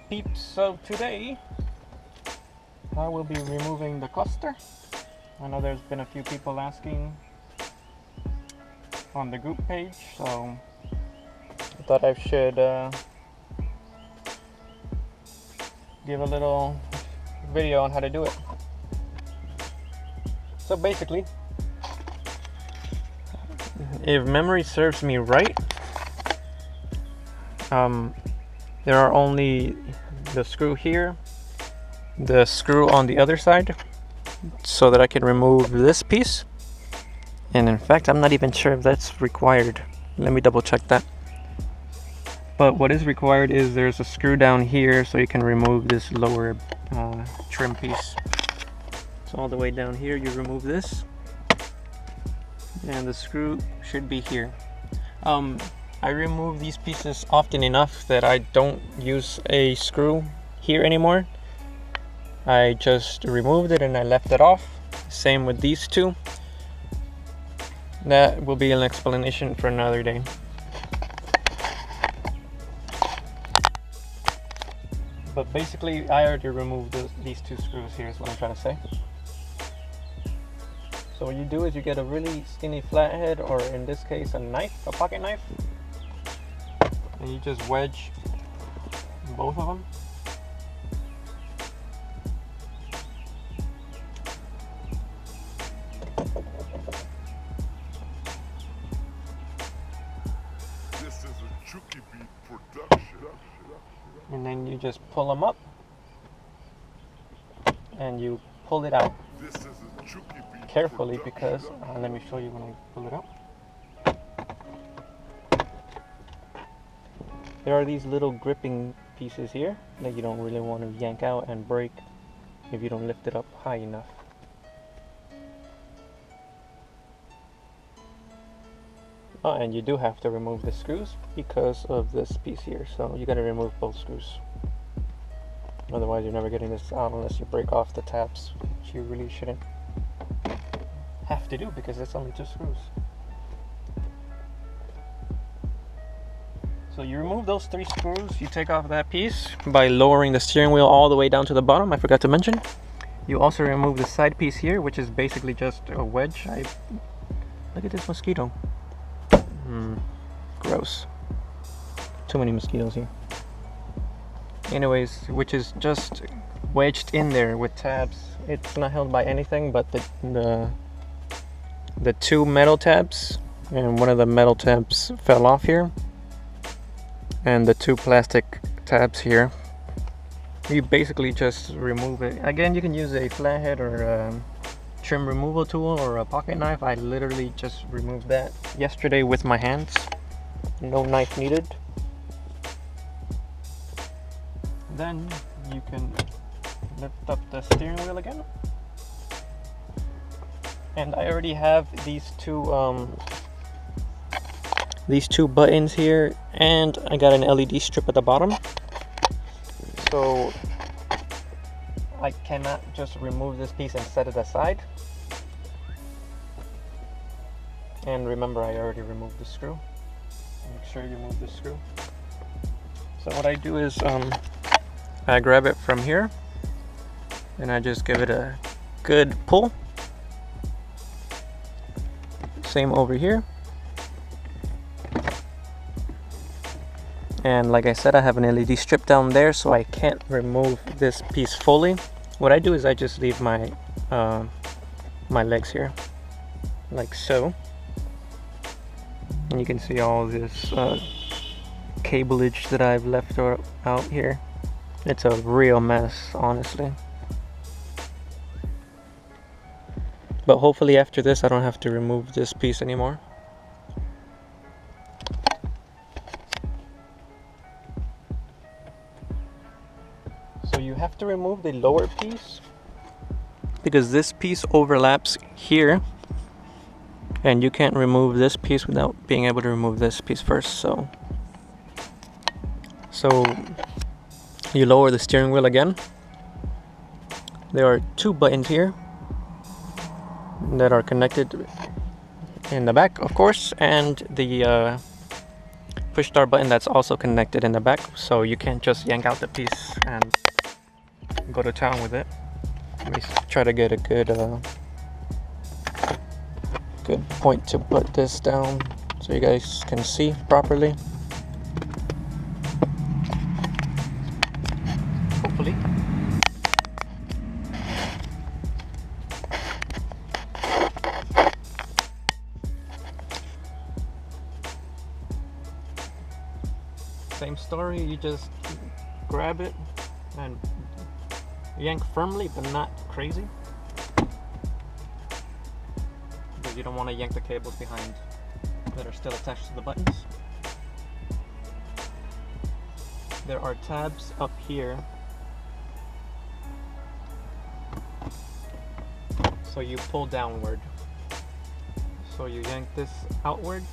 peeps, so today I will be removing the cluster. I know there's been a few people asking on the group page, so I thought I should give a little video on how to do it. So basically, if memory serves me right, there are only the screw here, the screw on the other side, so that I can remove this piece. And in fact, I'm not even sure if that's required. Let me double check that. But what is required is there's a screw down here so you can remove this lower trim piece. So all the way down here you remove this, and the screw should be here. I remove these pieces often enough that I don't use a screw here anymore. I just removed it and I left it off. Same with these two. That will be an explanation for another day. But basically I already removed these two screws here, is what I'm trying to say. So what you do is you get a really skinny flathead, or in this case a knife, a pocket knife, and you just wedge both of them. This is a Chucky Beat production. And then you just pull them up and you pull it out. This is a Chucky Beat Carefully, production. because let me show you when I pull it out. There are these little gripping pieces here that you don't really want to yank out and break if you don't lift it up high enough. Oh, and you do have to remove the screws because of this piece here, so you got to remove both screws. Otherwise you're never getting this out unless you break off the tabs, which you really shouldn't have to do because it's only two screws. So you remove those three screws, you take off that piece by lowering the steering wheel all the way down to the bottom, I forgot to mention. You also remove the side piece here, which is basically just a wedge. Look at this mosquito. Gross. Too many mosquitoes here. Anyways, which is just wedged in there with tabs. It's not held by anything but the two metal tabs, and one of the metal tabs fell off here, and the two plastic tabs here. You basically just remove it. Again, you can use a flathead or a trim removal tool or a pocket knife. I literally just removed that yesterday with my hands. No knife needed. Then you can lift up the steering wheel again. And I already have these two buttons here, and I got an LED strip at the bottom. So I cannot just remove this piece and set it aside. And remember, I already removed the screw. Make sure you remove the screw. So what I do is I grab it from here and I just give it a good pull. Same over here. And like I said, I have an LED strip down there, so I can't remove this piece fully. What I do is I just leave my my legs here, like so. And you can see all this cableage that I've left out here. It's a real mess, honestly. But hopefully after this I don't have to remove this piece anymore. So you have to remove the lower piece because this piece overlaps here, and you can't remove this piece without being able to remove this piece first. So you lower the steering wheel again. There are two buttons here that are connected in the back, of course, and the push start button that's also connected in the back, so you can't just yank out the piece and go to town with it. Let me try to get a good point to put this down so you guys can see properly. Hopefully. Same story, you just grab it and yank firmly but not crazy, because you don't want to yank the cables behind that are still attached to the buttons. There are tabs up here, so you pull downward, so you yank this outward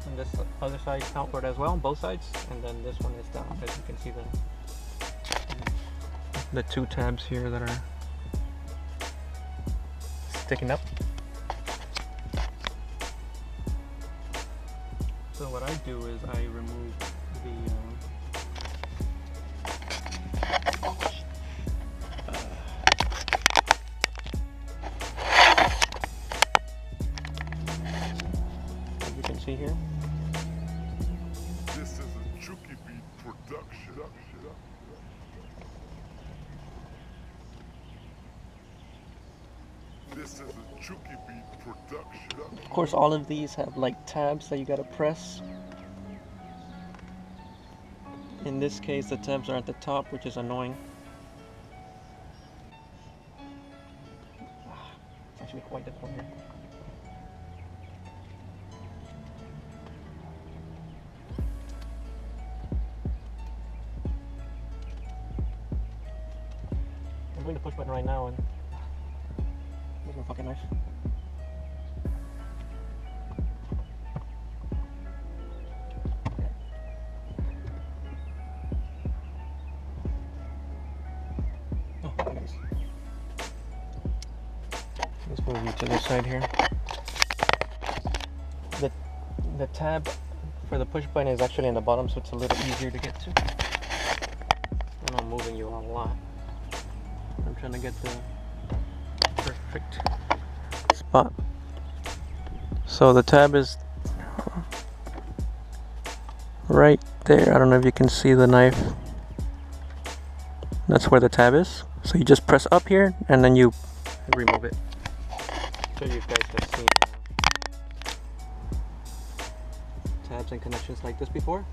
and this other side outward as well, both sides, and then this one is down. As you can see, the two tabs here that are sticking up. So what I do is I remove as you can see here. This is a Chucky Beat production. This is a Chucky Beat production. Of course, all of these have like tabs that you gotta press. In this case, the tabs are at the top, which is annoying. It's actually quite difficult here. I'm going to push button right now and make my fucking knife. Oh, nice. Let's move you to this side here. The tab for the push button is actually in the bottom, so it's a little easier to get to. And I'm moving you a lot. I'm trying to get the perfect spot. So the tab is right there. I don't know if you can see the knife. That's where the tab is. So you just press up here and then you remove it. So you guys have seen tabs and connections like this before.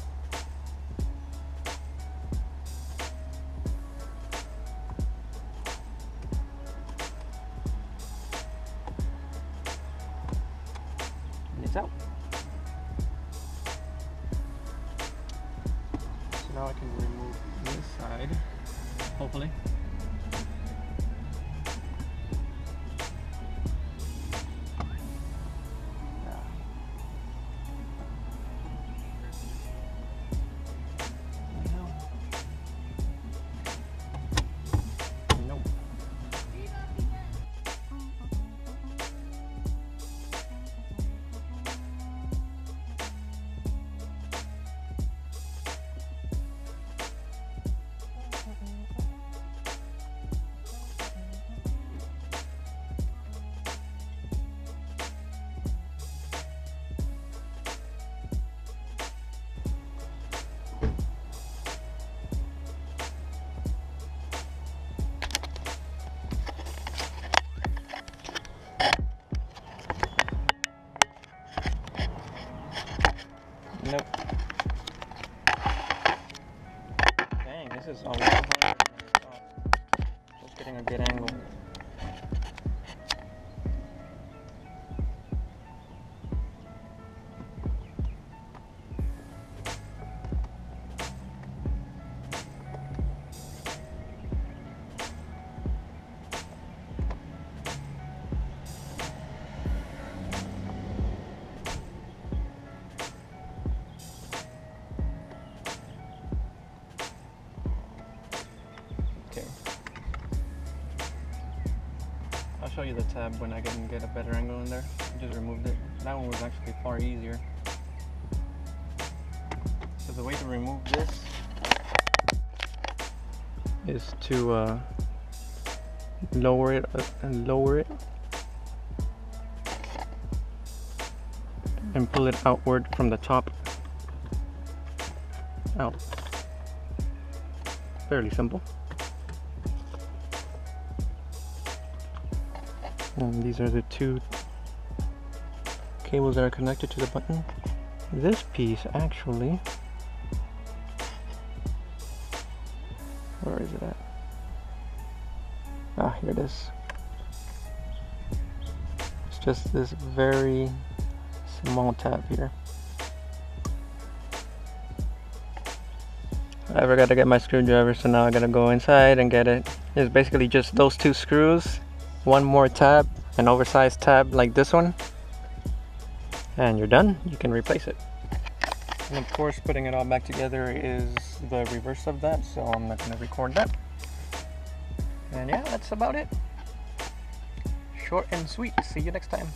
And it's out. So now I can remove this side, hopefully. Nope. Dang, this is a lot harder than I thought. Just getting a good angle. I'll show you the tab when I can get a better angle in there. I just removed it. That one was actually far easier. the way to remove this is to lower it and pull it outward from the top out. Fairly simple. And these are the two cables that are connected to the button. This piece actually, where is it at? Ah, here it is. It's just this very small tab here. I forgot to get my screwdriver, so now I gotta go inside and get it. It's basically just those two screws, one more tab, an oversized tab like this one, and you're done. You can replace it. And of course, putting it all back together is the reverse of that, so I'm not gonna record that. And yeah, that's about it. Short and sweet. See you next time.